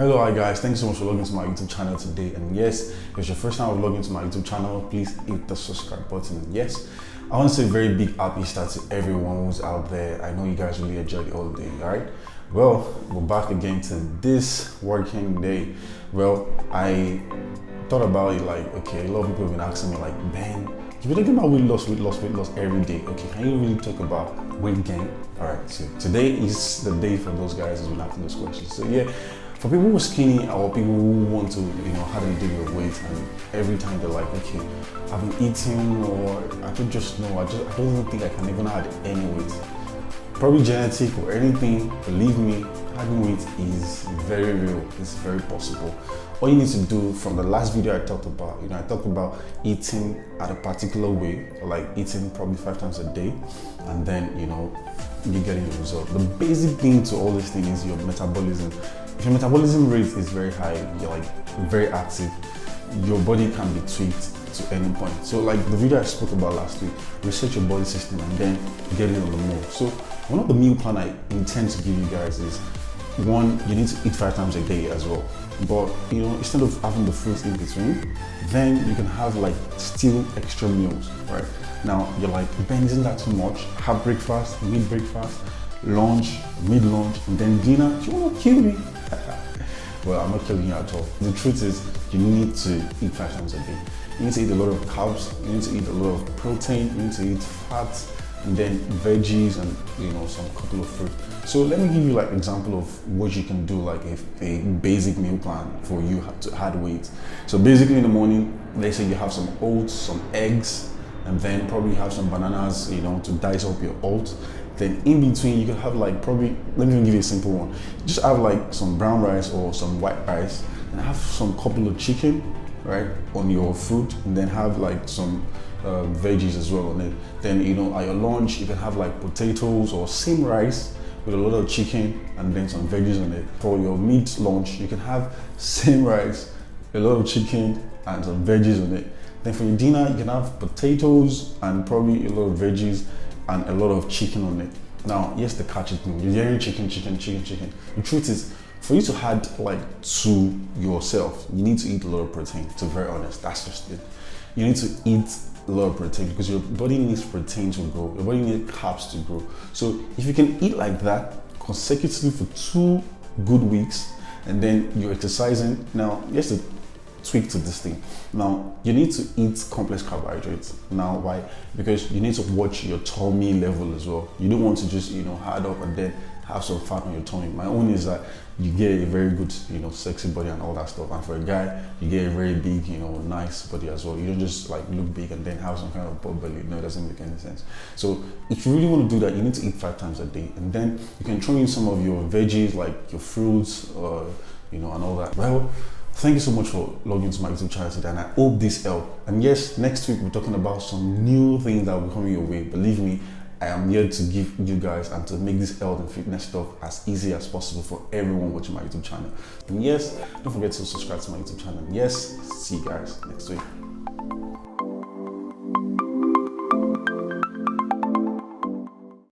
Hello, hi guys, thanks so much for logging to my YouTube channel today. And yes, if it's your first time of logging to my YouTube channel, please hit the subscribe button. And yes, I want to say a very big happy start to everyone who's out there. I know you guys really enjoyed the holiday, all right? Well, we're back again to this working day. Well, I thought about it like, okay, a lot of people have been asking me like, Ben, you've been talking about weight loss every day. Okay, can you really talk about weight gain? All right, so today is the day for those guys who's been asking those questions. So yeah, for people who are skinny or people who want to, how to deal with weight, and every time they're like, okay, I've been eating, or I don't just know, I don't even think I can even add any weight. Probably genetic or anything, believe me, adding weight is very real, it's very possible. All you need to do, from the last video I talked about, I talked about eating at a particular way, like eating probably 5 times a day, and then, you're getting the result. The basic thing to all this thing is your metabolism. If your metabolism rate is very high, you're like very active, your body can be tweaked to any point. So like the video I spoke about last week, research your body system and then get it on the move. So one of the meal plan I intend to give you guys is, one, you need to eat 5 times a day as well. But instead of having the fruits in between, then you can have like still extra meals, right? Now you're like, Ben, isn't that too much? Have breakfast, mid-breakfast, lunch, mid-lunch, and then dinner. Do you want to kill me? Well, I'm not killing you at all. The truth is, you need to eat 5 times a day. You need to eat a lot of carbs, you need to eat a lot of protein, you need to eat fats, and then veggies and some couple of fruit. So let me give you like example of what you can do, like a basic meal plan for you to add weight. So basically in the morning, let's say you have some oats, some eggs, and then probably have some bananas, to dice up your oats. Then in between you can have like probably, let me give you a simple one. Just have like some brown rice or some white rice, and have some couple of chicken, right, on your food, and then have like some veggies as well on it. Then at your lunch you can have like potatoes or same rice with a lot of chicken and then some veggies on it. For your meat lunch you can have same rice, a lot of chicken and some veggies on it. Then for your dinner you can have potatoes and probably a lot of veggies and a lot of chicken on it. Now, yes, the catchy thing, you're hearing chicken. The truth is, for you to add like to yourself, you need to eat a lot of protein, to be very honest. That's just it. You need to eat a lot of protein because your body needs protein to grow. Your body needs carbs to grow. So if you can eat like that consecutively for 2 good weeks, and then you're exercising, now here's the tweak to this thing. Now you need to eat complex carbohydrates. Now why? Because you need to watch your tummy level as well. You don't want to just add up and then have some fat on your tummy. My own is that you get a very good sexy body and all that stuff, and for a guy you get a very big nice body as well. You don't just like look big and then have some kind of butt belly. No, it doesn't make any sense. So if you really want to do that, you need to eat 5 times a day, and then you can throw in some of your veggies like your fruits or and all that. Well, thank you so much for logging to my YouTube channel today, and I hope this helped. And yes, next week we're talking about some new things that will be coming your way. Believe me, I am here to give you guys and to make this health and fitness stuff as easy as possible for everyone watching my YouTube channel. And yes, don't forget to subscribe to my YouTube channel. Yes, see you guys next week.